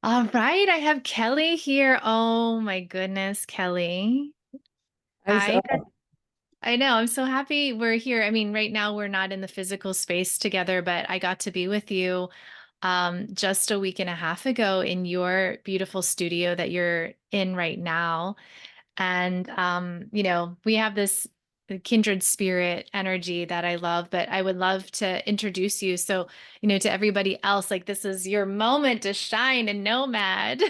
All right, I have Kelly here. Oh my goodness, Kelly. I'm so I got I know, I'm so happy we're here. I mean, right now we're not in the physical space together, but I got to be with you just a week and a half ago in your beautiful studio that you're in right now. And we have this kindred spirit energy that I love, but I would love to introduce you. So, to everybody else, like this is your moment to shine and nomad.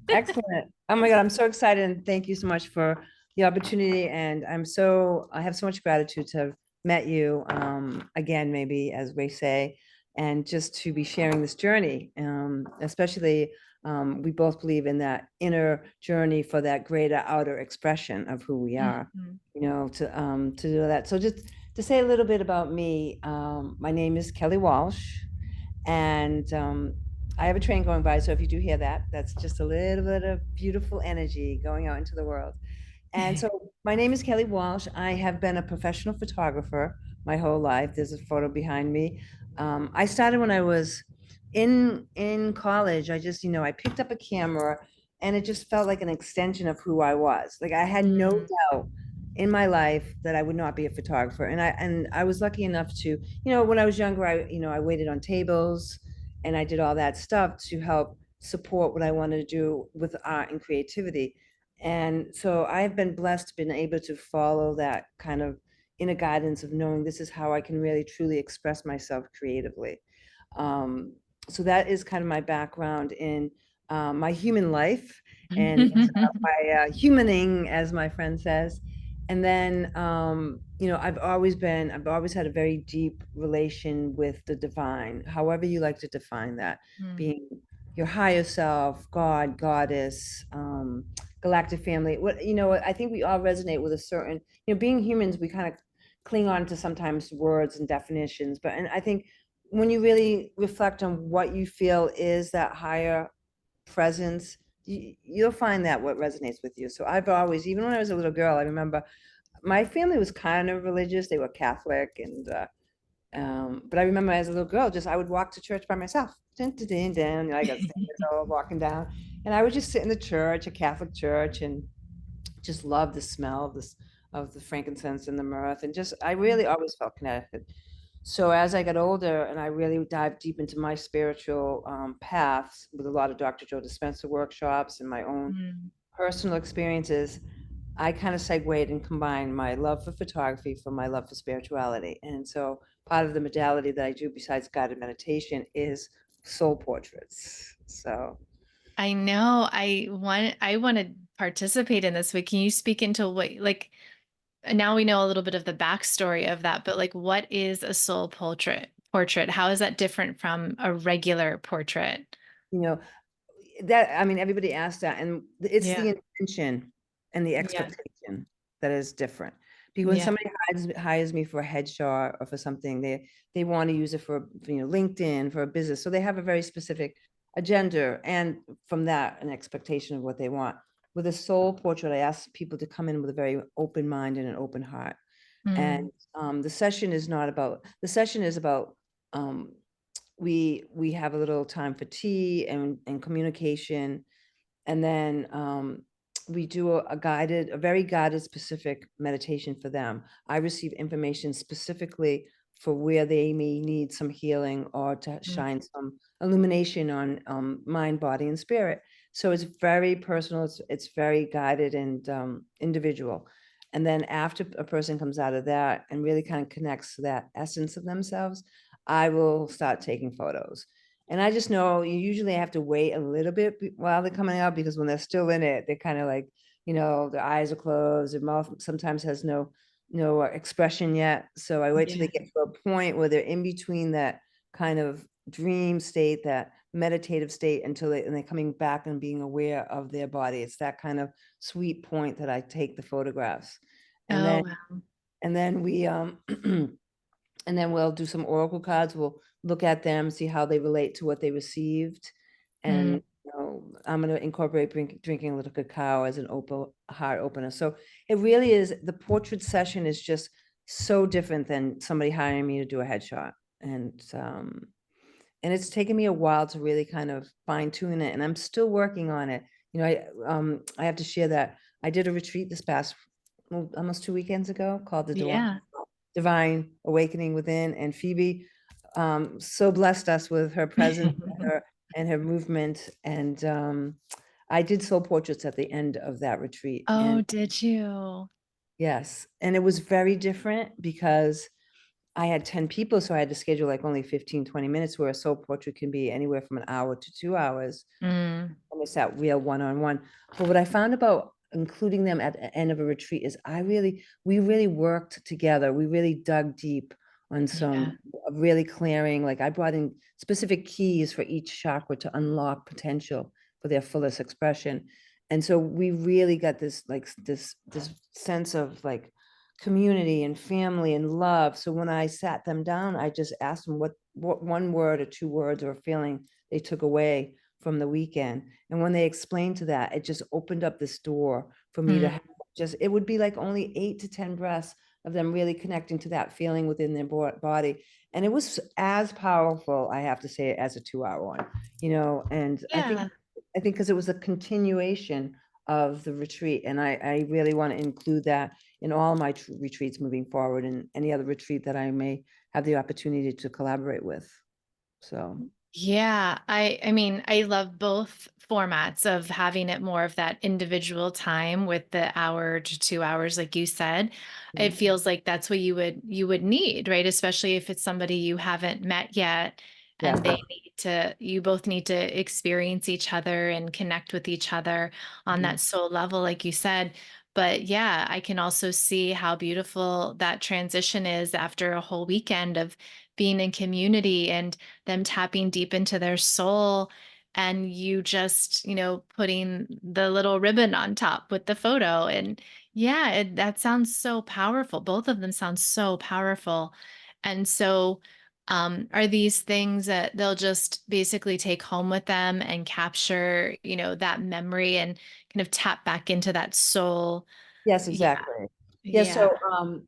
excellent. Oh my God, I'm so excited and thank you so much for the opportunity. And I have so much gratitude to have met you again, maybe as we say, and just to be sharing this journey. Especially, we both believe in that inner journey for that greater outer expression of who we are. Mhm. To do that. So just to say a little bit about me, my name is Kellie Walsh. And I have a train going by, so if you do hear that, that's just a little bit of beautiful energy going out into the world. And so my name is Kellie Walsh. I have been a professional photographer my whole life. There's a photo behind me. I started when I was in college. I just, I picked up a camera and it just felt like an extension of who I was. Like I had no Mm. doubt in my life that I would not be a photographer. And I was lucky enough to, when I was younger, I waited on tables and I did all that stuff to help support what I wanted to do with art and creativity. And so I've been blessed, been able to follow that kind of inner guidance of knowing this is how I can really truly express myself creatively. Um, so that is kind of my background in my human life and my humaning, as my friend says. And then, I've always had a very deep relation with the divine, however you like to define that, Mm. being your higher self, God, goddess, galactic family. I think we all resonate with a certain, being humans, we kind of cling on to sometimes words and definitions, and I think when you really reflect on what you feel is that higher presence, you'll find that what resonates with you. So I've always, even when I was a little girl, I remember my family was kind of religious. They were Catholic, but I remember as a little girl, just I would walk to church by myself. Dun, dun, dun, dun, I got singers all walking down, and I would just sit in the church, a Catholic church, and just love the smell of this of the frankincense and the myrrh, and just I really always felt connected. So as I got older and I really dived deep into my spiritual paths with a lot of Dr. Joe Dispenza workshops and my own Mm. personal experiences, I kind of segued and combined my love for photography for my love for spirituality. And so part of the modality that I do besides guided meditation is soul portraits. So I know. I want to participate in this, but can you speak into what like now we know a little bit of the backstory of that, but like what is a soul portrait? How is that different from a regular portrait? you know that I mean everybody asks that, and it's Yeah. the intention and the Yeah. expectation that is different. Because when Yeah. somebody hires me for a headshot or for something, they want to use it for LinkedIn, for a business, so they have a very specific agenda, and from that an expectation of what they want. With a soul portrait, I ask people to come in with a very open mind and an open heart. And Mm. the session is about um, we have a little time for tea and communication, and then we do a very guided specific meditation for them. I receive information specifically for where they may need some healing or to Mm. shine some illumination on mind, body, and spirit. So it's very personal, it's very guided and individual. And then after a person comes out of that and really kind of connects to that essence of themselves, I will start taking photos. And I just know you usually have to wait a little bit while they're coming out, because when they're still in it, they're kind of like, their eyes are closed, their mouth sometimes has no expression yet. So I wait till they Yeah. get to a point where they're in between that kind of dream state, that meditative state, and they're coming back and being aware of their body. It's that kind of sweet point that I take the photographs. And Oh, then wow. and then we and then we'll do some oracle cards. We'll look at them, see how they relate to what they received. Mm. And I'm going to incorporate drinking a little cacao as an open heart opener. So it really is, the portrait session is just so different than somebody hiring me to do a headshot. And and it's taken me a while to really kind of fine tune it, and I'm still working on it. I have to share that I did a retreat this past, well, almost 2 weekends ago, called the Yeah. Divine Awakening Within, and Phoebe so blessed us with her presence and her movement. And I did soul portraits at the end of that retreat. Oh, And did you? yes, and it was very different because I had 10 people, so I had to schedule like only 15, 20 minutes, where a soul portrait can be anywhere from an hour to 2 hours. Mm, Almost that real one-on-one. But what I found about including them at the end of a retreat is we really worked together. We really dug deep on yeah. some really clearing. Like I brought in specific keys for each chakra to unlock potential for their fullest expression. And so we really got this like this sense of like community and family and love. So when I sat them down, I just asked them what one word or two words or a feeling they took away from the weekend. And when they explained to that, it just opened up this door for me to Mm, have just, it would be like only 8 to 10 breaths of them really connecting to that feeling within their body. And it was as powerful, I have to say, as a 2 hour one, and yeah. I think because it was a continuation of the retreat. And I really want to include that in all my retreats moving forward, and any other retreat that I may have the opportunity to collaborate with. So, Yeah, I mean, I love both formats of having it more of that individual time with the hour to 2 hours, like you said. It mm, feels like that's what you would need, right? Especially if it's somebody you haven't met yet yes. and you both need to experience each other and connect with each other on Mhm. that soul level, like you said. But yeah, I can also see how beautiful that transition is after a whole weekend of being in community and them tapping deep into their soul, and you just putting the little ribbon on top with the photo. And yeah, that sounds so powerful. Both of them sound so powerful. And so are these things that they'll just basically take home with them and capture that memory and kind of tap back into that soul? Yes, Yeah. exactly. Yeah, Yeah.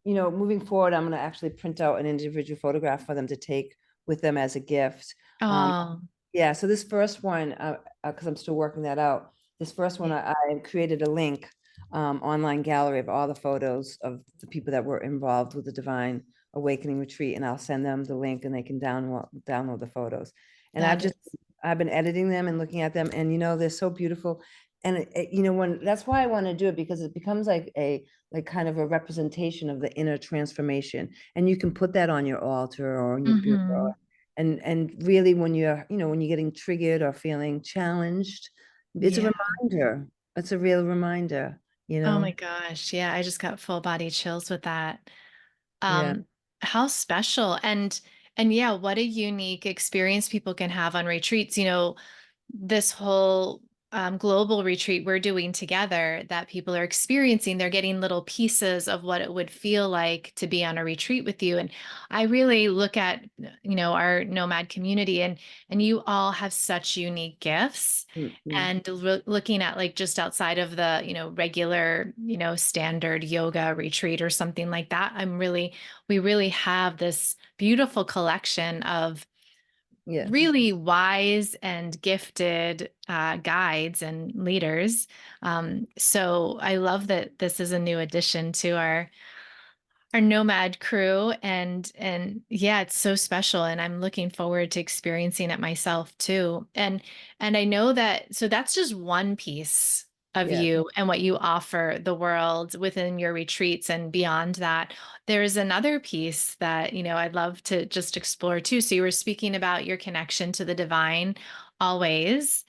so, moving forward, I'm gonna actually print out an individual photograph for them to take with them as a gift. Um, Oh, yeah, so this first one, because I'm still working that out, this first one, yeah. I created a link, online gallery of all the photos of the people that were involved with the Divine Awakening Retreat, and I'll send them the link and they can download the photos. And That is. I've been editing them and looking at them, and they're so beautiful. And when that's why I want to do it, because it becomes like kind of a representation of the inner transformation, and you can put that on your altar or on your bureau. Mhm. And really, when you're getting triggered or feeling challenged, it's a Yeah. reminder. It's a real reminder, you Oh my know? gosh. Yeah, I just got full body chills with that. Yeah. Um, how special. And yeah, what a unique experience people can have on retreats. This whole global retreat we're doing together that people are experiencing, they're getting little pieces of what it would feel like to be on a retreat with you. And I really look at our nomad community, and you all have such unique gifts. Mm-hmm. And looking at like just outside of the regular standard yoga retreat or something like that, we really have this beautiful collection of Yes. really wise and gifted guides and leaders. So I love that this is a new addition to our nomad crew, and yeah, it's so special, and I'm looking forward to experiencing it myself too. And I know that, so that's just one piece of Yes. you and what you offer the world within your retreats. And beyond that, there's another piece that I'd love to just explore too. So you were speaking about your connection to the divine always.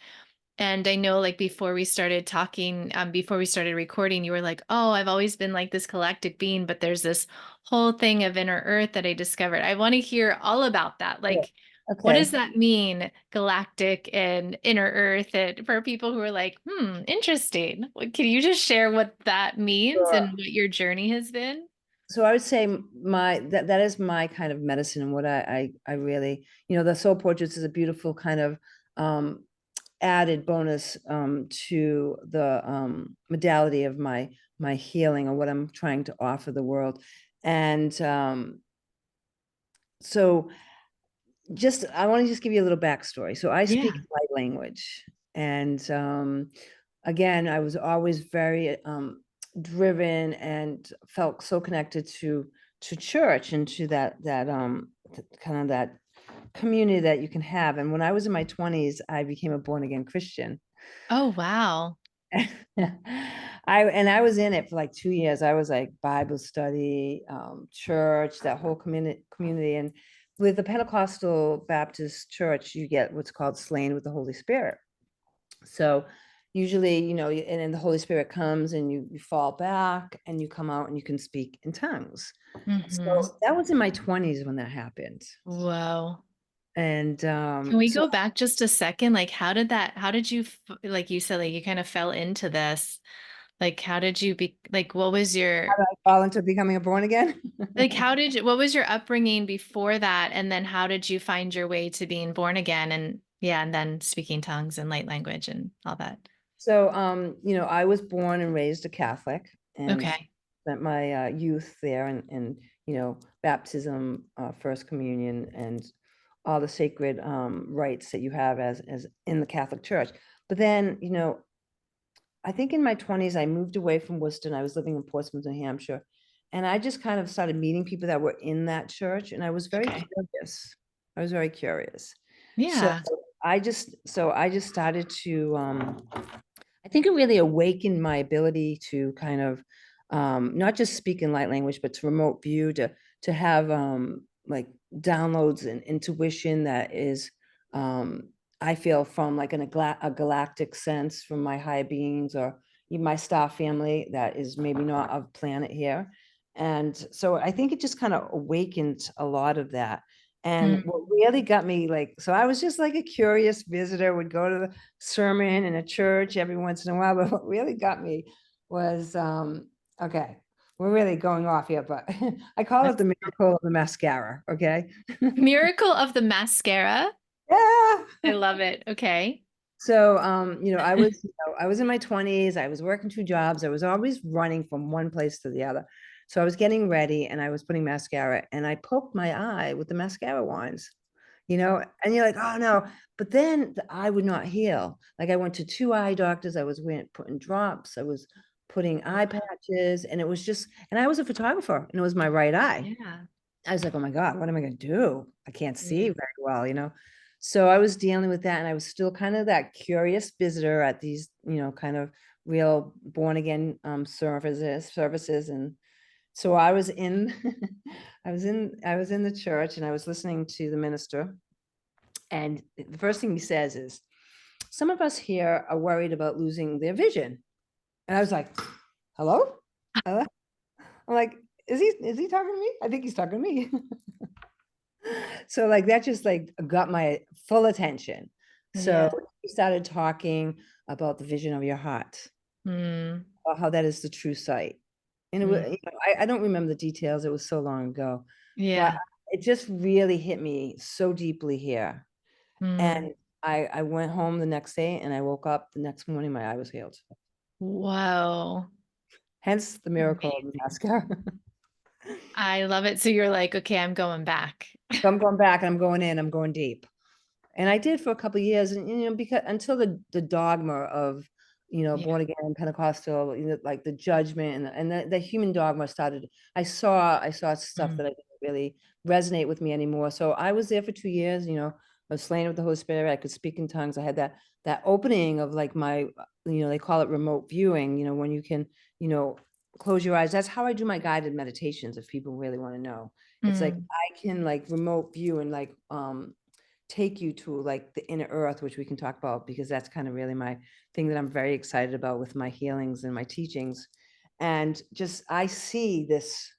And I know, like, before we started talking, before we started recording, you were like, "Oh, I've always been like this galactic being, but there's this whole thing of inner Earth that I discovered." I want to hear all about that. Yeah. Like, what does Okay. that mean, galactic and inner Earth? And for people who are like, interesting. Can you just share what that means Sure. and what your journey has been? So I would say that is my kind of medicine, and what I really, the soul portraits is a beautiful kind of um added bonus to the modality of my healing, or what I'm trying to offer the world. And so just I want to just give you a little backstory. So I speak Yeah. light language, and again, I was always very driven and felt so connected to church and to kind of that community that you can have. And when I was in my 20s, I became a born again Christian. Oh, wow. I was in it for like 2 years. I was like Bible study, church, that whole community. And with the Pentecostal Baptist church, you get what's called slain with the Holy Spirit. So usually, and then the Holy Spirit comes and you fall back and you come out and you can speak in tongues. Hmm. So that was in my 20s when that happened. Whoa. And Can we so go back just a second? Like, how did you, like you said, like you kind of fell into this? Like, how did you be, like, what was how your, did I fall into becoming a born again? like, what was your upbringing before that? And then how did you find your way to being born again? And yeah, and then speaking tongues and light language and all that. So, I was born and raised a Catholic and Okay. spent my youth there and baptism, First Communion, and all the sacred rites that you have as in the Catholic Church. But then, I think in my 20s, I moved away from Worcester and I was living in Portsmouth, New Hampshire. And I just kind of started meeting people that were in that church, and I was very Okay. curious. I was very curious. So Yeah. I just started to I think it really awakened my ability to kind of not just speak in light language, but to remote view, to have like downloads and intuition that is, I feel, from like a galactic sense from my higher beings or even my star family that is maybe not of planet here. And so I think it just kind of awakened a lot of that. And Mm. what really got me, like, so I was just like a curious visitor, would go to the sermon in a church every once in a while. But what really got me was, okay, we're really going off here, but I call it the Let's miracle of the mascara. Okay. Miracle of the Mascara. Yeah. I love it. Okay. So, I was in my 20s. I was working two jobs. I was always running from one place to the other. So I was getting ready and I was putting mascara and I poked my eye with the mascara wands, and you're like, oh no. But then the eye would not heal. Like I went to two eye doctors. I was putting drops. I was putting eye patches, and it was just, and I was a photographer and it was my right eye. Yeah. I was like, oh my God, what am I going to do? I can't see Mm. very well. So I was dealing with that. And I was still kind of that curious visitor at these, kind of real born again services. And so I was in, I was in the church and I was listening to the minister. And the first thing he says is, some of us here are worried about losing their vision. And I was like, hello? Hello? I'm like, is he talking to me? I think he's talking to me. So like that just like got my full attention. So Yeah. we started talking about the vision of your heart, Mm. about how that is the true sight. And it was, Mm. I don't remember the details. It was so long ago, but Yeah. it just really hit me so deeply here. Mm. And I went home the next day and I woke up the next morning, my eye was healed. Whoa. Hence the miracle of the Amazing. mascara. I love it. So you're like, okay, I'm going back. So I'm going back and I'm going in, I'm going deep. And I did for a couple of years, and because until the dogma of Yeah. born again Pentecostal, like the judgment and the human dogma started. I saw stuff Mm. that I didn't really resonate with me anymore. So I was there for 2 years. I was slain with the Holy Spirit. I could speak in tongues. I had that opening of like my, they call it remote viewing. When you can, you know, close your eyes. That's how I do my guided meditations. If people really want to know, it's like Mm. I can like remote view and like take you to like the inner earth, which we can talk about because that's kind of really my thing that I'm very excited about with my healings and my teachings. And just I see this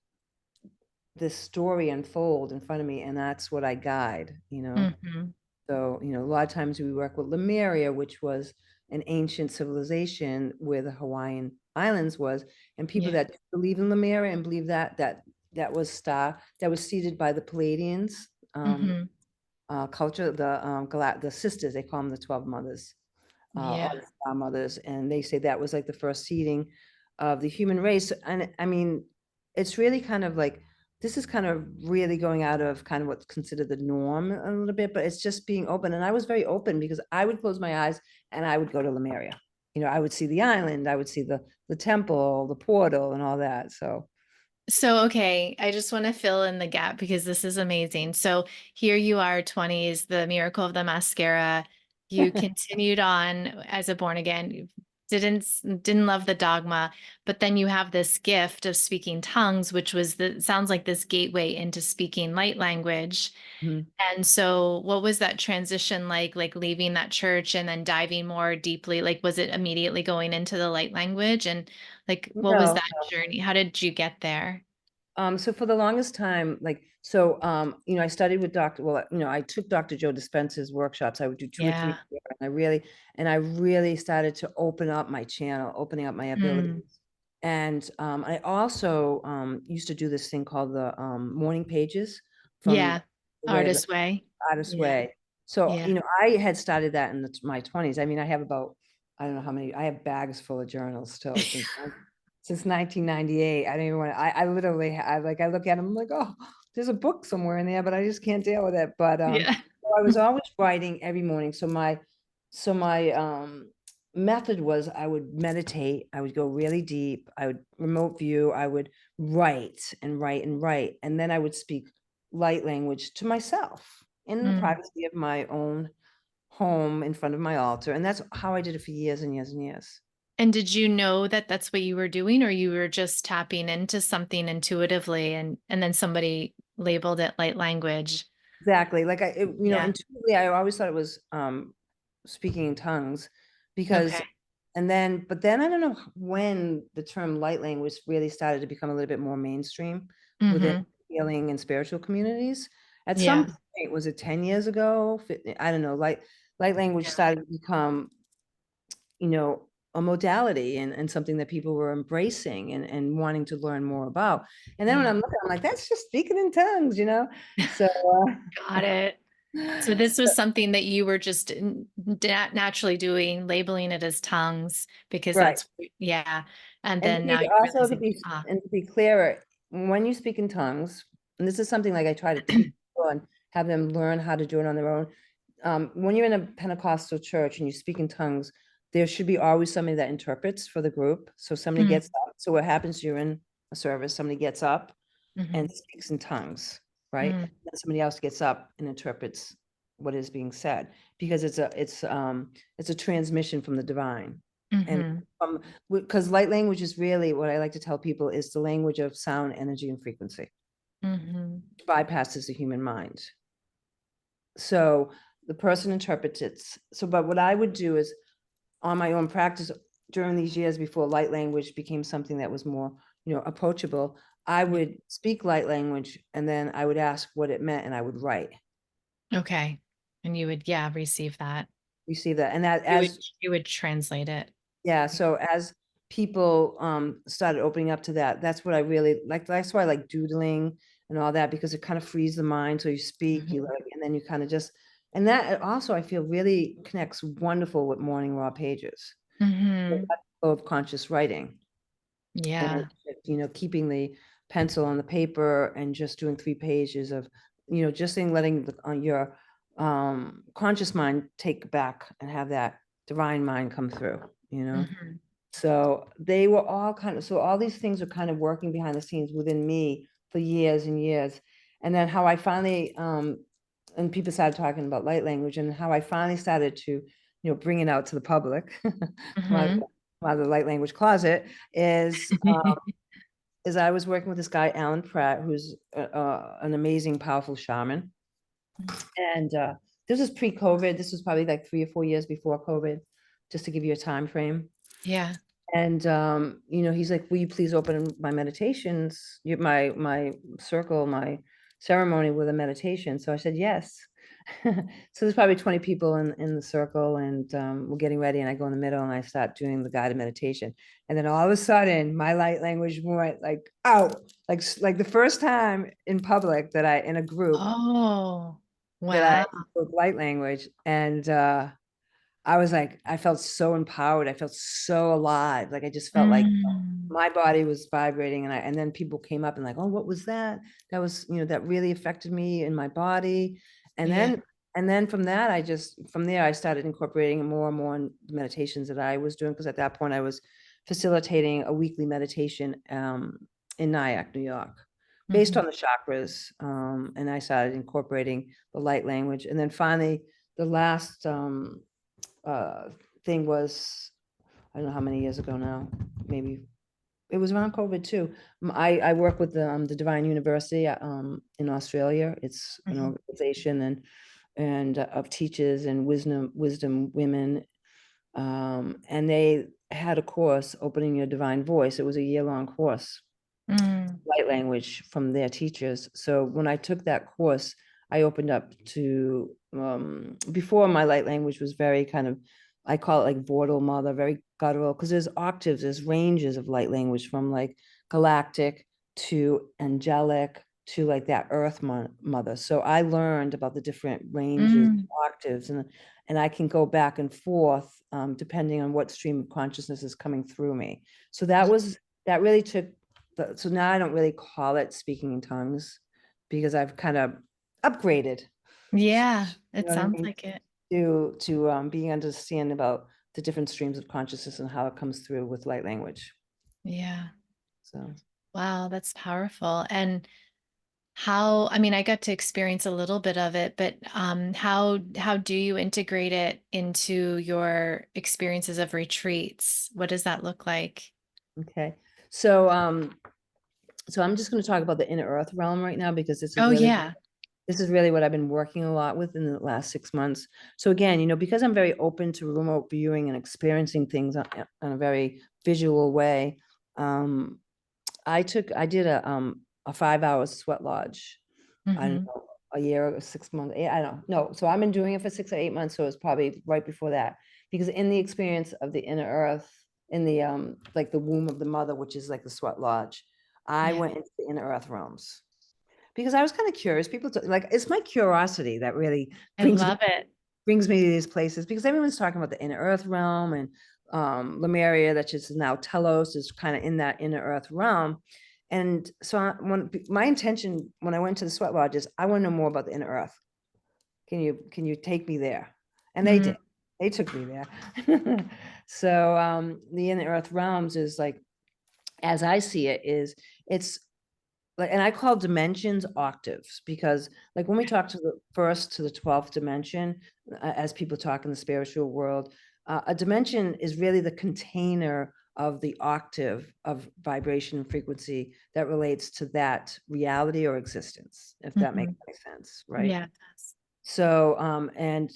story unfold in front of me, and that's what I guide. Mhm. So, a lot of times we work with Lemuria, which was an ancient civilization where the Hawaiian Islands was, and people Yeah. that believe in Lemuria and believe that was seeded by the Palladians. Um, Mhm. Culture, the sisters, they call them the 12 mothers, or Yeah. the star mothers, and they say that was like the first seeding of the human race. And I mean, it's really kind of like this is kind of really going out of kind of what's considered the norm a little bit, but it's just being open. And I was very open because I would close my eyes and I would go to Lemuria. I would see the island, I would see the temple, the portal, and all that. So So, okay, I just want to fill in the gap because this is amazing. So, here you are, 20s, the miracle of the mascara. You continued on as a born again. You didn't love the dogma, but then you have this gift of speaking tongues, which was the sounds like this gateway into speaking light language. mhm. And so, what was that transition like leaving that church and then diving more deeply? Like, was it immediately going into the light language? And like, what was No. that journey? How did you get there? So for the longest time, I studied with I took Dr. Joe Dispenza's workshops. I would do 2 or 3 a Yeah. year, and I really started to open up my channel, opening up my Mm. abilities. And I also used to do this thing called the morning pages from Yeah. the way of the Artist way. artist Yeah. way. So, Yeah. I had started that in my 20s. I mean, I have about, I don't know how many, I have bags full of journals still since 1998. I don't even want to, I literally, I look at them, I'm like, oh, there's a book somewhere in there, but I just can't deal with it. But Yeah. so I was always writing every morning. So my method was I would meditate, I would go really deep, I would remote view, I would write and write and write, and then I would speak light language to myself in the Mm. privacy of my own home in front of my altar. And that's how I did it for years and years and years. And did you know that that's what you were doing, or you were just tapping into something intuitively and then somebody labeled it light language? Exactly. Yeah. Intuitively, I always thought it was speaking in tongues because, Okay. but then I don't know when the term light language really started to become a little bit more mainstream within Mm-hmm. healing and spiritual communities. At some Yeah. point, was it 10 years ago? I don't know, light language Yeah. started to become, a modality and something that people were embracing and wanting to learn more about. And then when Yeah. I'm looking, I'm like, that's just speaking in tongues. So, Got it. So this was something that you were just naturally doing, labeling it as tongues because right. yeah. And And to then be now you're also realizing, ah, to be clearer, when you speak in tongues, and this is something like I try to teach people and have them learn how to do it on their own. When you're in a Pentecostal church and you speak in tongues, there should be always somebody that interprets for the group. So somebody mm, gets up. So what happens, you're in a service, somebody gets up and mhm, speaks in tongues, right? mm, Then somebody else gets up and interprets what is being said because it's a transmission from the divine. And mhm, because light language is really what I like to tell people is the language of sound, energy, and frequency. mhm. Bypasses the human mind. So the person interprets it. So, but what I would do is on my own practice during these years before light language became something that was more, approachable, I Yeah. would speak light language and then I would ask what it meant and I would write. Okay. And you would, yeah, receive that. You see that? And that You would as you would translate it. Yeah, so as people started opening up to that, that's what I really like. That's why I like doodling and all that because it kind of frees the mind. So you speak, you Mhm, like, and then you kind of just, and that also I feel really connects wonderful with morning raw pages, the mhm. flow of conscious writing, and Yeah. keeping the pencil on the paper and just doing 3 pages of, just saying letting your conscious mind take back and have that divine mind come through. Mhm, So they were all so all these things are kind of working behind the scenes within me for years and years. And then how I finally, and people started talking about light language and how I finally started to, bring it out to the public, come out, mhm. come out of the light language closet is I was working with this guy, Alan Pratt, who's an amazing, powerful shaman. And this was pre-COVID. This was probably like 3 or 4 years before COVID, just to give you a time frame. Yeah. And he's like, will you please open my meditations, my circle, my ceremony with a meditation? So I said yes. So there's probably 20 people in the circle, and we're getting ready, and I go in the middle and I start doing the guided meditation. And then all of a sudden, my light language went like out, like the first time in public that I in a group Oh, that I wow. spoke light language, and I was like, I felt so empowered. I felt so alive. Like I just felt like Mm. my body was vibrating, and then people came up and like, oh, what was that? That was, that really affected me in my body. And Yeah. then from that, from there, I started incorporating more and more in the meditations that I was doing. Because at that point I was facilitating a weekly meditation in Nyack, New York, based Mhm. on the chakras. And I started incorporating the light language. And then finally, the last uh, thing was, I don't know how many years ago now, maybe it was around COVID too. I work with the Divine University in Australia. It's an Mhm. organization and of teachers and wisdom women. And they had a course, Opening Your Divine Voice. It was a year-long course, Mm. light language from their teachers. So when I took that course, I opened up to before my light language was very kind of, I call it like vortal mother, very guttural, because there's octaves, there's ranges of light language from like galactic to angelic to like that earth mother. So I learned about the different ranges, Mm. octaves, and I can go back and forth depending on what stream of consciousness is coming through me. So that really took so now I don't really call it speaking in tongues because I've kind of upgraded, Yeah, you it know what I sounds mean, like it. to being understand about the different streams of consciousness and how it comes through with light language. Yeah. So Wow, that's powerful. And how, I mean, I got to experience a little bit of it, but how do you integrate it into your experiences of retreats? What does that look like? okay, so so I'm just going to talk about the inner earth realm right now because Oh yeah. this is really what I've been working a lot with in the last 6 months. So again, because I'm very open to remote viewing and experiencing things on a very visual way. um, I did a 5 hour sweat lodge. I don't Hmm. know, a year or 6 months. I don't know. So I've been doing it for 6 or 8 months. So it's probably right before that. Because in the experience of the inner earth, in the like the womb of the mother, which is like the sweat lodge, I Yeah. went into the inner earth realms because I was kind of curious. People like, it's my curiosity that really I love it. brings me to these places, because everyone's talking about the inner earth realm, and Lemuria, that is now Telos, is kind of in that inner earth realm. And so when my intention when I went to the sweat lodge is, I want to know more about the inner earth. Can you take me there? And they Mhm. did. They took me there. So the inner earth realms is like, as I see it, is it's like, and I call dimensions octaves, because like when we talk to the first to the 12th dimension, as people talk in the spiritual world, a dimension is really the container of the octave of vibration and frequency that relates to that reality or existence, if that makes Mhm. any sense, right? Yeah, it does. So, and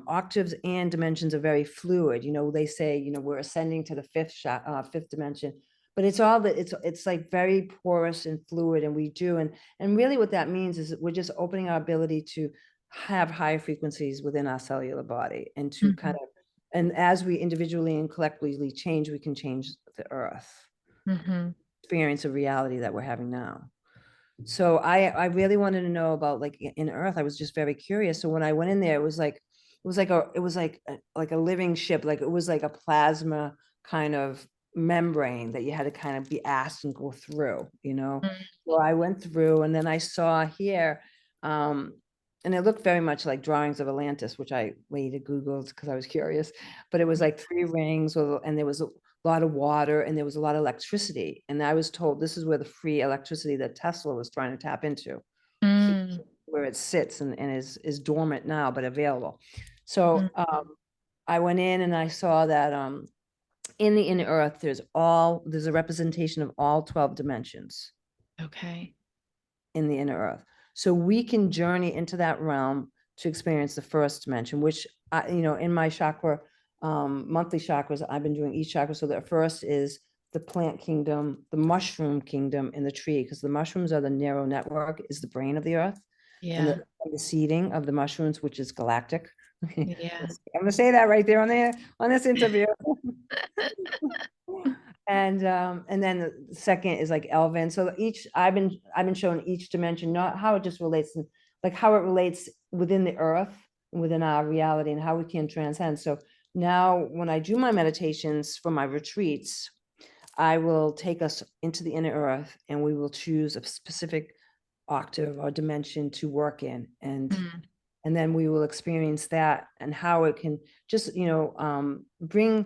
octaves and dimensions are very fluid. They say, we're ascending to the fifth dimension, but it's all that it's like very porous and fluid, and we do, and really what that means is that we're just opening our ability to have higher frequencies within our cellular body, and to kind Mhm. of, and as we individually and collectively change, we can change the earth Mhm. experience of reality that we're having now. So I really wanted to know about like in earth. I was just very curious. So when I went in there, it was like a living ship. Like it was like a plasma kind of membrane that you had to kind of be asked and go through. Mm. So I went through, and then I saw here, um and it looked very much like drawings of Atlantis, which I later Googled because I was curious. But it was like 3 rings, and there was a lot of water, and there was a lot of electricity. And I was told this is where the free electricity that Tesla was trying to tap into, Mm. where it sits and is dormant now, but available. Mm. So I went in and I saw that in the inner earth, there's a representation of all 12 dimensions Okay. in the inner earth. So we can journey into that realm to experience the first dimension, which in my chakra, monthly chakras, I've been doing each chakra. So the first is the plant kingdom, the mushroom kingdom, and the tree, because the mushrooms are the neural network, is the brain of the earth, and Yeah. the seeding of the mushrooms, which is galactic. I'm Yeah. gonna say that right there on this interview. And then the second is like Elvin. So I've been shown each dimension, not how it just relates, like how it relates within the earth, within our reality, and how we can transcend. So Now, when I do my meditations for my retreats, I will take us into the inner earth and we will choose a specific octave or dimension to work in. Mm, And then we will experience that and how it can just, bring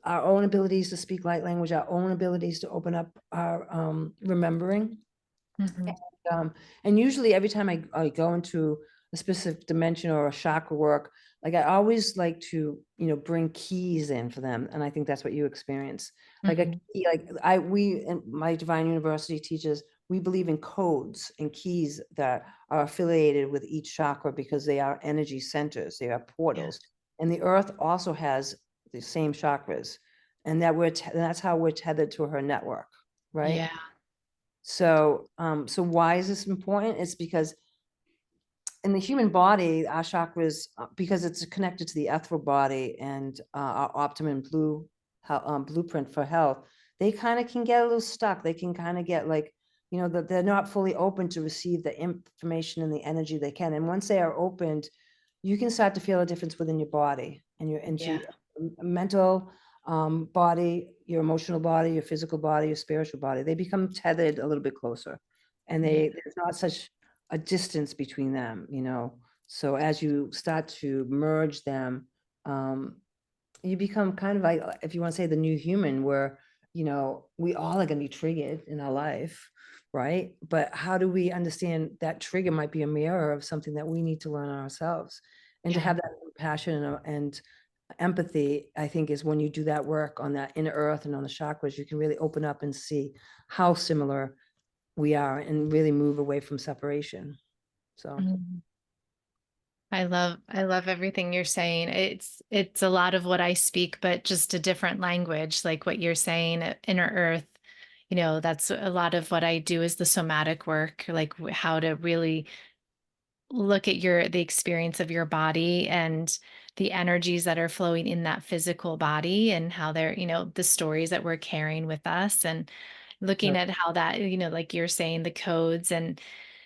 our own abilities to speak light language, our own abilities to open up our remembering. mhm. And usually every time I go into a specific dimension or a chakra work, like I always like to, bring keys in for them. And I think that's what you experience. Like a Mhm. key, we in my Divine University teaches, we believe in codes and keys that are affiliated with each chakra because they are energy centers, they are Yeah. portals. And the earth also has the same chakras. And that's how we're tethered to her network, right? Yeah. So why is this important? It's because in the human body, our chakras, because it's connected to the ethereal body and our optimum blueprint for health, they kind of can get a little stuck. They can kind of get like, that they're not fully open to receive the information and the energy they can. And once they are opened, you can start to feel a difference within your body and your into Yeah. your mental body, your emotional body, your physical body, your spiritual body. They become tethered a little bit closer, and Yeah. there's not such a distance between them. So as you start to merge them, um, you become kind of like, if you want to say, the new human, where we all are going to be triggered in our life, right? But how do we understand that trigger might be a mirror of something that we need to learn ourselves, and to Yeah. have that compassion and empathy, I think, is when you do that work on that inner earth and on the chakras, you can really open up and see how similar we are and really move away from separation. So Mhm. I love everything you're saying. It's a lot of what I speak, but just a different language, like what you're saying, inner earth. That's a lot of what I do is the somatic work, like how to really look at the experience of your body and the energies that are flowing in that physical body and how they're, the stories that we're carrying with us, and yeah, looking at how that, like you're saying, the codes and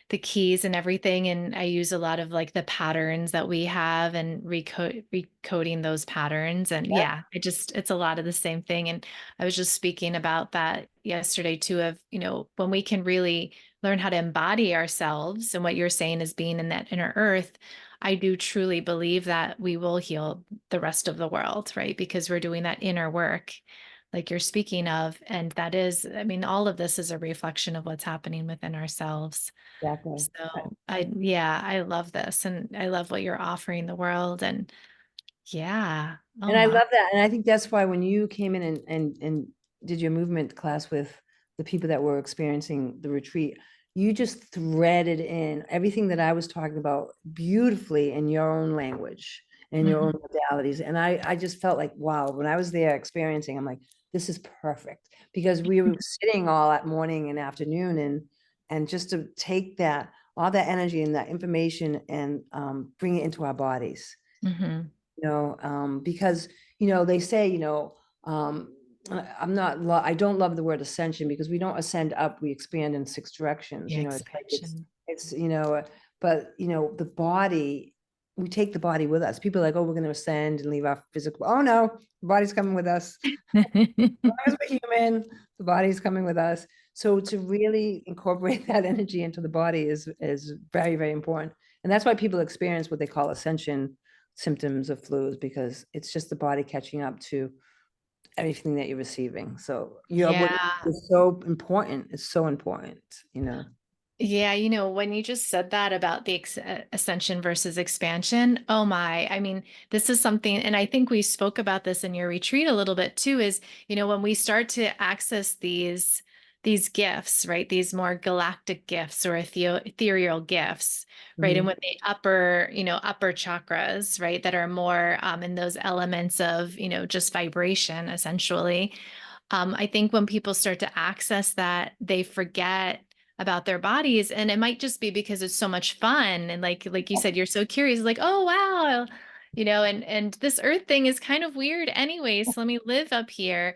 the keys and everything. And I use a lot of like the patterns that we have and recoding those patterns. And yeah, it's a lot of the same thing. And I was just speaking about that yesterday too, of, when we can really learn how to embody ourselves, and what you're saying is being in that inner earth, I do truly believe that we will heal the rest of the world, right? Because we're doing that inner work like you're speaking of. And that is, I mean, all of this is a reflection of what's happening within ourselves. exactly. So yeah, I love this, and I love what you're offering the world. And yeah, oh And I my, love that. And I think that's why when you came in and did your movement class with the people that were experiencing the retreat, you just threaded in everything that I was talking about beautifully in your own language and your own mhm, modalities. And I just felt like, wow, when I was there experiencing, I'm like, this is perfect, because we were sitting all that morning and afternoon, and just to take that, all that energy and that information, and bring it into our bodies, mhm. because they say, I don't love the word ascension, because we don't ascend up, we expand in six directions. The It's like expansion. but the body, we take the body with us. People are like, oh, we're going to ascend and leave our physical. Oh no, the body's coming with us. As long as we're human, the body's coming with us. So to really incorporate that energy into the body is very, very important. And that's why people experience what they call ascension symptoms of flus, because it's just the body catching up to everything that you're receiving. So what Yeah. is so important. It's so important. Yeah, when you just said that about the ascension versus expansion, oh my, I mean, this is something, and I think we spoke about this in your retreat a little bit too, is, when we start to access these gifts, right? These more galactic gifts or ethereal gifts, right? And Mhm. when the upper chakras, right, that are more in those elements of, just vibration, essentially. I think when people start to access that, they forget about their bodies, and it might just be because it's so much fun, and like you said, you're so curious, like, oh wow, and this earth thing is kind of weird anyway, so let me live up here.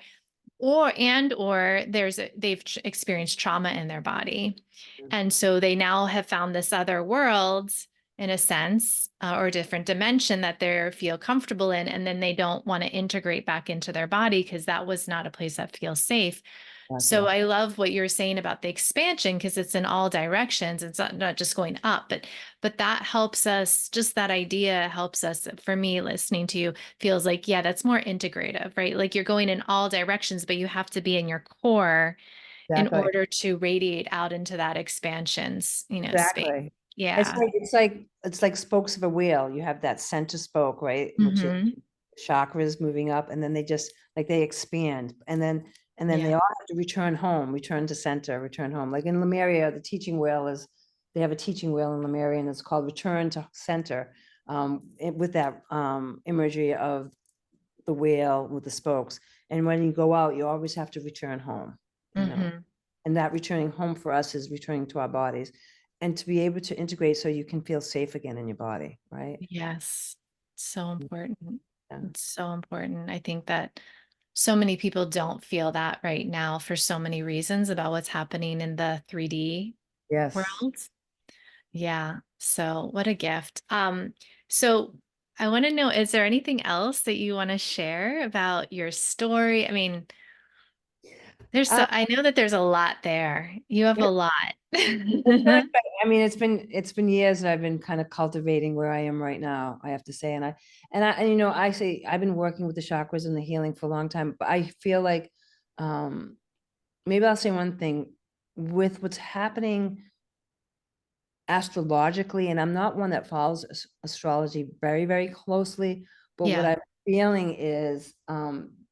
Or they've experienced trauma in their body, and so they now have found this other world, in a sense, or a different dimension that they feel comfortable in, and then they don't want to integrate back into their body because that was not a place that feels safe. So Exactly. I love what you're saying about the expansion because it's in all directions. It's not just going up, but that helps us, just that idea helps us, for me, listening to you feels like, yeah, that's more integrative, right? Like you're going in all directions, but you have to be in your core in Exactly. order to radiate out into that expansions, space. Exactly. It's Yeah. like it's like spokes of a wheel. You have that center spoke, right? Which is Hmm. chakras moving up, and then they just like they expand, and then they Yeah. all have to return home, return to center, return home. Like in Lemuria, the teaching wheel is they have a teaching wheel in Lemuria, and it's called return to center, with that imagery of the wheel with the spokes. And when you go out, you always have to return home, you know. Hmm. And that returning home for us is returning to our bodies and to be able to integrate so you can feel safe again in your body, right? Yes. So important. Yeah. It's so important. I think that so many people don't feel that right now for so many reasons about what's happening in the 3D Yes. world. Yeah. So what a gift. So I want to know, is there anything else that you want to share about your story? I mean, Uh, I know that there's a lot there. You have a it, lot. it's been exciting. I mean, it's been years that I've been kind of cultivating where I am right now, I have to say. And I say I've been working with the chakras and the healing for a long time, but I feel like um maybe I'll say one thing with what's happening astrologically, and I'm not one that follows astrology very, very closely, but what Yeah. I'm feeling is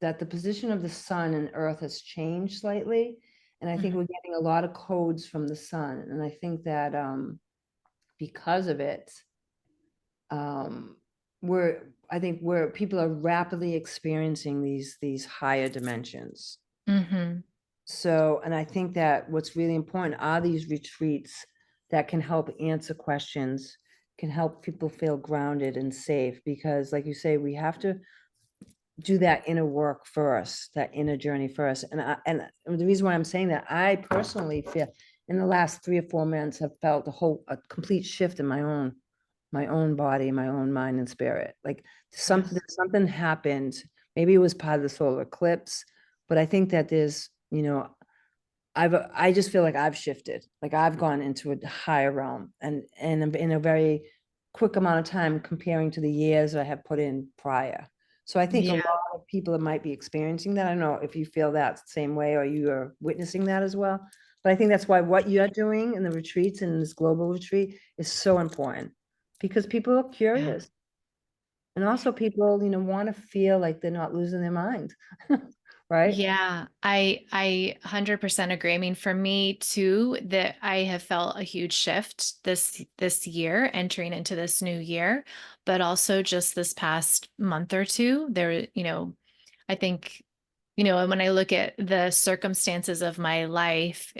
that the position of the sun and earth has changed slightly. And I think Mhm. we're getting a lot of codes from the sun. And I think that because of it, um, I think where people are rapidly experiencing these higher dimensions. Mhm. So, and I think that what's really important are these retreats that can help answer questions, can help people feel grounded and safe. Because, like you say, we have to do that inner work first, that inner journey first. And the reason why I'm saying that, I personally feel in the last 3 or 4 months have felt a complete shift in my own body, my own mind and spirit. Like Yes. something happened. Maybe it was part of the solar eclipse, but I think that I just feel like I've shifted, like I've gone into a higher realm, and in a very quick amount of time comparing to the years I have put in prior. So I think a Yeah. lot of people that might be experiencing that. I don't know if you feel that same way or you are witnessing that as well. But I think that's why what you're doing in the retreats and this global retreat is so important because people are Yeah. curious. And also people, want to feel like they're not losing their mind. Right? Yeah, I 100% agree. I mean, for me too, that I have felt a huge shift this year, entering into this new year, but also just this past month or two, I think, when I look at the circumstances of my life,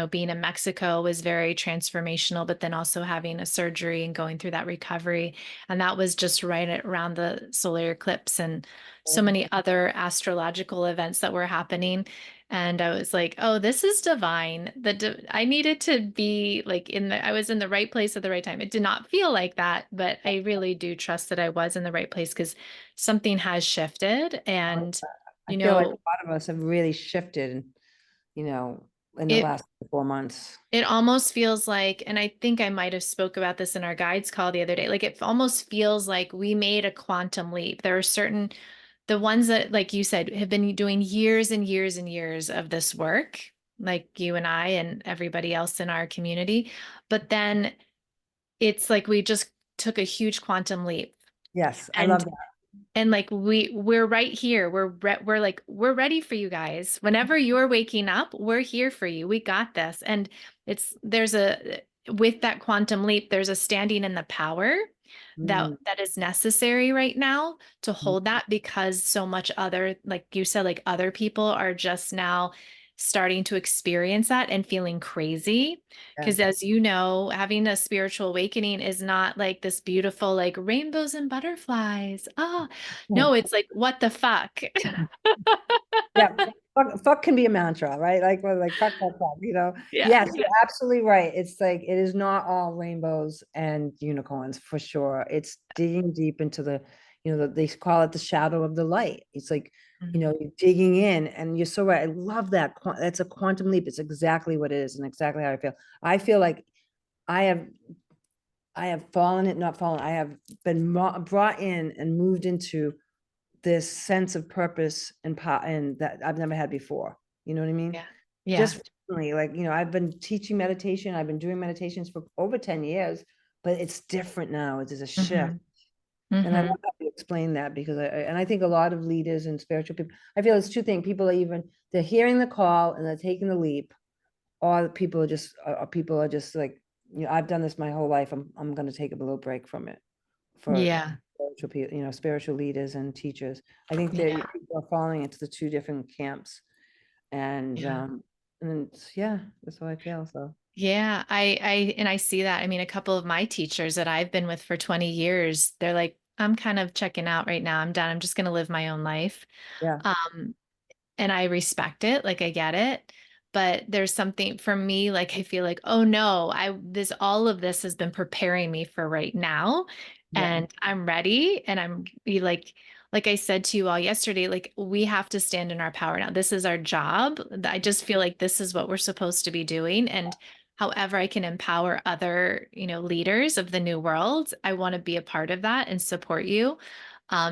being in Mexico was very transformational, but then also having a surgery and going through that recovery. And that was just around the solar eclipse and so many other astrological events that were happening. And I was like, oh, this is divine. I needed to be like I was in the right place at the right time. It did not feel like that, but I really do trust that I was in the right place because something has shifted. And I you feel like a know, lot of us have really shifted, you know, in the it last 4 months. it almost feels like, and I think I might have spoke about this in our guides call the other day, like it almost feels like we made a quantum leap. There are certain, the ones that, like you said, have been doing years and years and years of this work, like you and I and everybody else in our community. But then it's like we just took a huge quantum leap. Yes, I And love that. like we're right here. We're ready for you guys. Whenever you're waking up, we're here for you. We got this. And there's a with that quantum leap, there's a standing in the power that Mm, that is necessary right now to mm, hold that because so much other, like you said, like other people are just now starting to experience that and feeling crazy. Because yes. as you know, having a spiritual awakening is not like this beautiful, like rainbows and butterflies. Ah, Yeah. no, it's like, what the fuck? Yeah. fuck can be a mantra, right? Like, well, like fuck, you know? Yeah. Yes, you're absolutely right. It's like, it is not all rainbows and unicorns for sure. It's digging deep into the, they call it the shadow of the light. It's like, Mhm. you're digging in, and you're so right. I love that. That's a quantum leap. It's exactly what it is and exactly how I feel. I feel like I have I have fallen it, not fallen. I have been brought in and moved into this sense of purpose and power, and that I've never had before. You know what I mean? Yeah. Yeah. Just recently, like, I've been teaching meditation. I've been doing meditations for over 10 years, but it's different now. There's a shift. Hmm. And I Hmm. love how you explain that, because I think a lot of leaders and spiritual people, I feel it's two things. People are they're hearing the call and they're taking the leap, or people are just like, I've done this my whole life. I'm going to take a little break from it for Yeah. spiritual people, spiritual leaders and teachers. I think that Yeah. people are falling into the two different camps, and Yeah. yeah, that's how I feel. So Yeah, and I see that. I mean, a couple of my teachers that I've been with for 20 years, they're like, I'm kind of checking out right now. I'm done. I'm just going to live my own life. yeah, Um, and I respect it, like I get it. But there's something for me, like I feel like, oh no, all of this has been preparing me for right now. yeah, And I'm ready. And like I said to you all yesterday, like we have to stand in our power now. This is our job. I just feel like this is what we're supposed to be doing. And however I can empower other, leaders of the new world, I want to be a part of that and support you.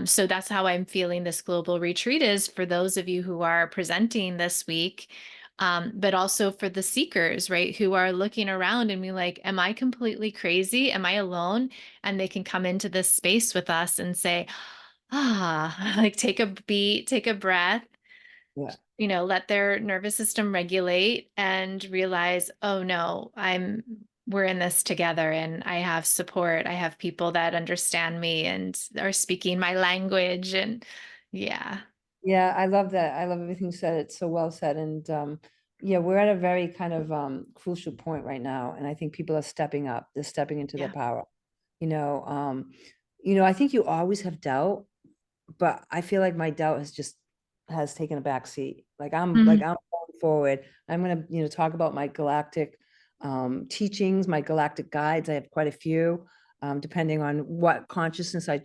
So that's how I'm feeling this global retreat is for those of you who are presenting this week, but also for the seekers, right, who are looking around and be like, am I completely crazy? Am I alone? And they can come into this space with us and say, like take a beat, take a breath, yeah. let their nervous system regulate and realize, oh no, we're in this together and I have support. I have people that understand me and are speaking my language. And yeah. Yeah, I love that. I love everything you said. It's so well said. And yeah, we're at a very kind of crucial point right now. And I think people are stepping up. They're stepping into their Yeah. power. You know, um, I think you always have doubt, but I feel like my doubt has taken a back seat. Mhm. I'm going forward. I'm gonna, talk about my galactic teachings, my galactic guides. I have quite a few, depending on what consciousness I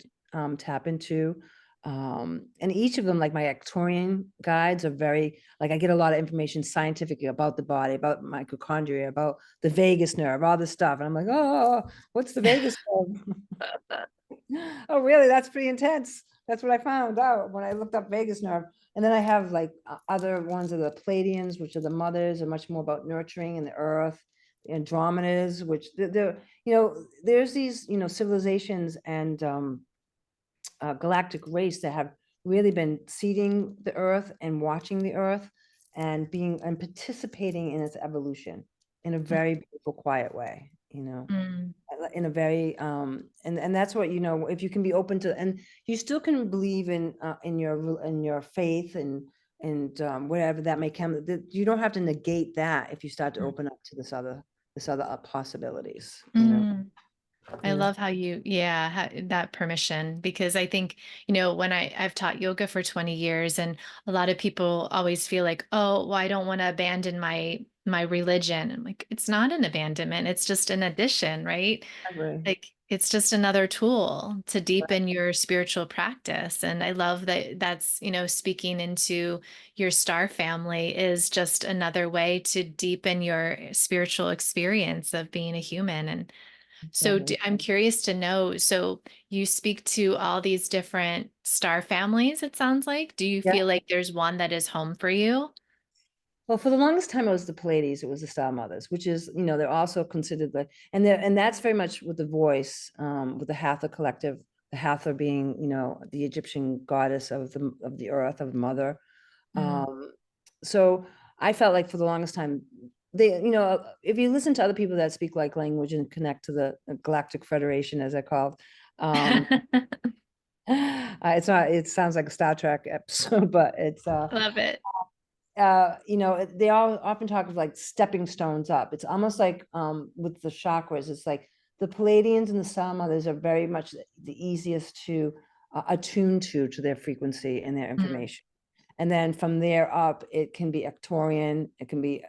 tap into. And each of them, like my Arcturian guides, are very, like, I get a lot of information scientifically about the body, about mitochondria, about the vagus nerve, all this stuff. And I'm like, oh, what's the vagus nerve? Oh, really? That's pretty intense. That's what I found out when I looked up vagus nerve. And then I have like other ones of the Pleiadians, which are the mothers, are much more about nurturing and the earth. The Andromedas, which there's these, civilizations and galactic race that have really been seeding the earth and watching the earth and being and participating in its evolution in a very beautiful, quiet way, Mm. in a very and that's what, if you can be open to, and you still can believe in your faith and whatever that may come, that you don't have to negate that if you start to open up to this other possibilities, Mm. I you know love how that permission, because I think, when I've taught yoga for 20 years and a lot of people always feel like, oh, well, I don't want to abandon my religion. I'm like, it's not an abandonment. It's just an addition, right? Agree. Like it's just another tool to deepen your spiritual practice. And I love that that's, speaking into your star family is just another way to deepen your spiritual experience of being a human. And so Exactly. I'm curious to know, so you speak to all these different star families, it sounds like. Do you Yeah. feel like there's one that is home for you? Well, for the longest time, it was the Pleiades. It was the Star Mothers, which is, they're also considered and that's very much with the voice, with the Hathor collective. The Hathor being, the Egyptian goddess of the earth, of mother. Mm. Um, so I felt like for the longest time, if you listen to other people that speak like language and connect to the Galactic Federation, as I called, it's not. It sounds like a Star Trek episode, but it's Love it. they all often talk of like stepping stones up. It's almost like with the chakras, it's like the Palladians and the Star Mothers are very much the easiest to attune to their frequency and their Mm. information. And then from there up, it can be Ectorian, it can be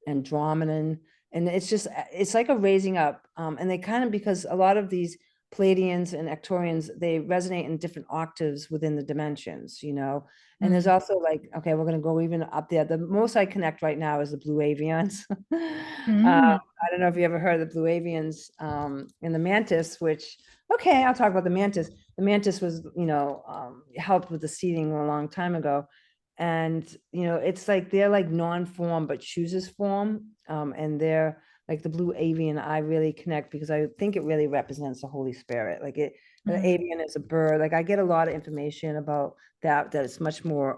Andromedan. And it's just, it's like a raising up. And they kind of, because a lot of these Pleiadians and Ectorians, they resonate in different octaves within the dimensions, you know. And there's Mm. also like, okay, we're going to go even up there. The most I connect right now is the blue avians. Mm. I don't know if you ever heard of the blue avians and the mantis, which, okay, I'll talk about the mantis. The mantis was, you know, helped with the seeding a long time ago. And, you know, it's like they're like non-form, but chooses form. And they're like the blue avian, I really connect because I think it really represents the Holy Spirit. Like the Mm. avian is a bird. Like I get a lot of information about that it's much more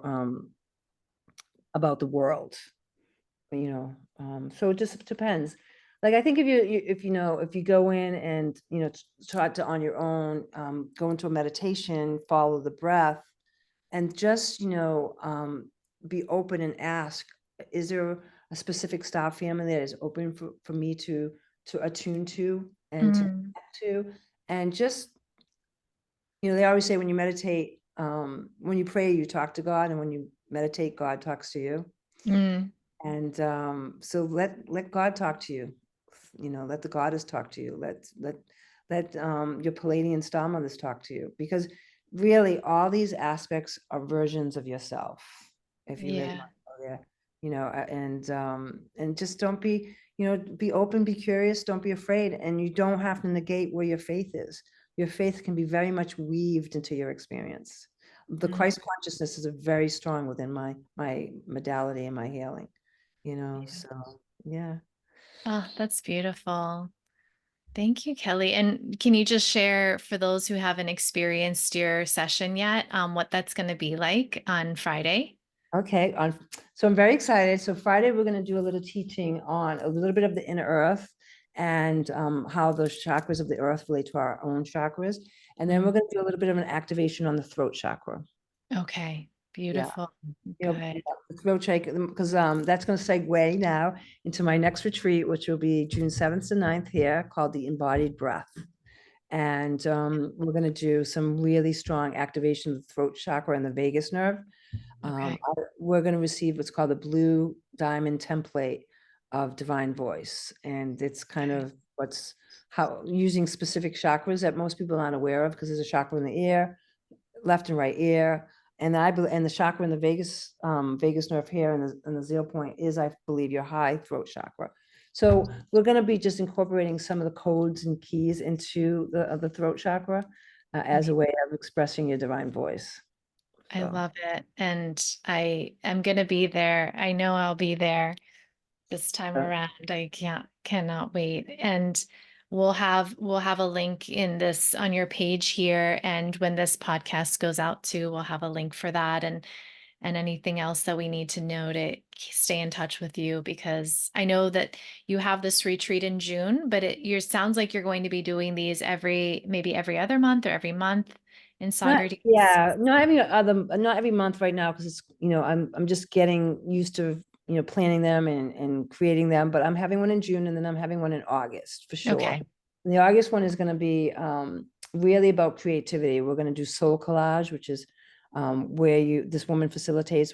about the world, you know. So it just depends. Like I think if if you know, if you go in and, you know, try to on your own, go into a meditation, follow the breath, and just, you know, be open and ask, is there a specific style family that is open for me to attune to and to Mm. connect to? And just, you know, they always say when you meditate, when you pray, you talk to God, and when you meditate, God talks to you. Mm. And so let God talk to you. You know, let the goddess talk to you. Let your Palladian star mothers talk to you, because really all these aspects are versions of yourself. If you really Yeah. want to go there, you know, and just don't be, you know, be open, be curious, don't be afraid, and you don't have to negate where your faith is. Your faith can be very much weaved into your experience. The Mm. Christ consciousness is a very strong within my modality and my healing, you know. So yeah. Oh, that's beautiful. Thank you, Kelly. And can you just share for those who haven't experienced your session yet, what that's going to be like on Friday? Okay, so I'm very excited. So Friday we're going to do a little teaching on a little bit of the inner earth and how those chakras of the earth relate to our own chakras. And then we're Mm. going to do a little bit of an activation on the throat chakra. Okay, Yeah. beautiful. You know, Good. yeah, the throat chakra, because that's going to segue now into my next retreat, which will be June 7th to 9th here, called the Embodied Breath. And we're going to do some really strong activation of the throat chakra and the vagus nerve. Okay. We're going to receive what's called the blue diamond template of divine voice. And it's kind Okay. of what's how using specific chakras that most people aren't aware of, because there's a chakra in the ear, left and right ear. And I believe, and the chakra in the vagus nerve here, and the 0 point is, I believe, your high throat chakra. So we're going to be just incorporating some of the codes and keys into the throat chakra as a way of expressing your divine voice. I So. love it. And I am going to be there. I know I'll be there this time around. I cannot wait. And we'll have a link in this on your page here. And when this podcast goes out too, we'll have a link for that and anything else that we need to know to stay in touch with you, because I know that you have this retreat in June, but it sounds like you're going to be doing these maybe every other month or every month in Socrates. Not every month right now, because it's, you know, I'm just getting used to, you know, planning them and creating them. But I'm having one in June, and then I'm having one in August for sure. Okay. And the August one is going to be really about creativity. We're going to do soul collage, which is where this woman facilitates,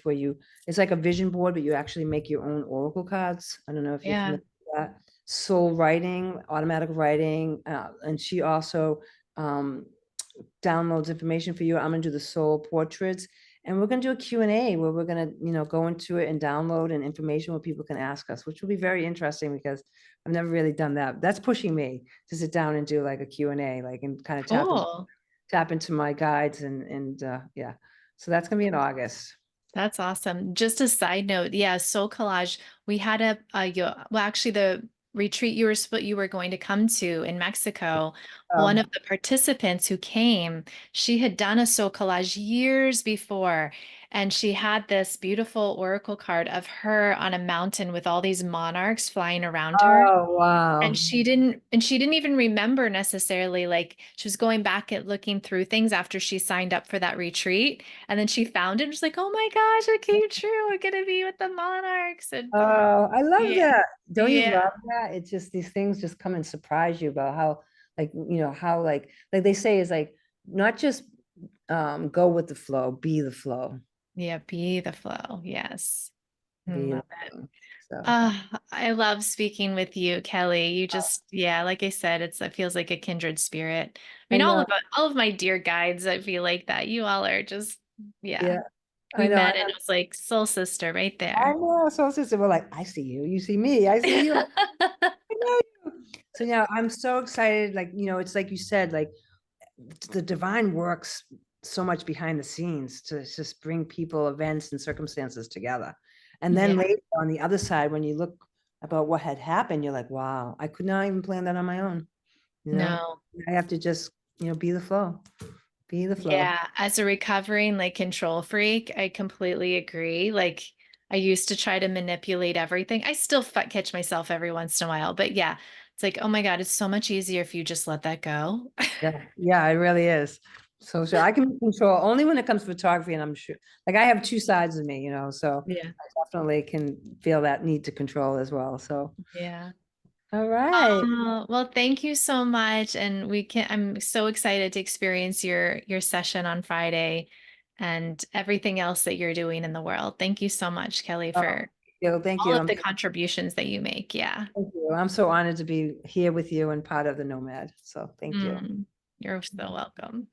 it's like a vision board, but you actually make your own oracle cards. I don't know if you're Yeah. familiar with that. Soul writing, automatic writing, and she also um, downloads information for you. I'm going to do the soul portraits, and we're going to do a Q&A where we're going to, you know, go into it and download and information where people can ask us, which will be very interesting because I've never really done that. That's pushing me to sit down and do like a Q&A, like, and kind of Cool. tap into my guides yeah. So that's going to be in August. That's awesome. Just a side note, yeah, Soul Collage, we had well, actually the retreat you were going to come to in Mexico, one of Um, the participants who came, she had done a Soul Collage years before, and she had this beautiful oracle card of her on a mountain with all these monarchs flying around her. oh, And wow. she didn't even remember necessarily, like she was going back and looking through things after she signed up for that retreat. And then she found it and was like, oh my gosh, it came true. We're gonna be with the monarchs. And Oh, I love yeah, that. Don't you yeah, love that? It's just these things just come and surprise you about how, like, you know, how like they say is like not just go with the flow, be the flow. Yeah, be the flow. Yes. I Be love the it. flow. So I love speaking with you, Kelly. You just, yeah, like I said, it feels like a kindred spirit. I I mean, know. all of my dear guides, I feel like that. You all are just, yeah. Yeah, We I know. met and it was like soul sister right I there. know. So sister, we're like, I see you, you see me, I see you. I know you. So yeah, I'm so excited. Like, it's like you said, like the divine works so much behind the scenes to just bring people, events, and circumstances together. And then Yeah. later on the other side, when you look about what had happened, you're like, wow, I could not even plan that on my own. You know, No. I have to just, be the flow, be the flow. Yeah, as a recovering like control freak, I completely agree. Like I used to try to manipulate everything. I still catch myself every once in a while, but yeah, it's like, oh my God, it's so much easier if you just let that go. Yeah, yeah, it really is. So sure. I can control only when it comes to photography, and I'm sure like I have two sides of me, so Yeah. I definitely can feel that need to control as well. So Yeah. all right. Well, thank you so much. And I'm so excited to experience your session on Friday and everything else that you're doing in the world. Thank you so much, Kelly, Oh, for thank all you. of the contributions that you make. Yeah. Thank you. I'm so honored to be here with you and part of the nOMad. So thank you. Mm, you're so welcome.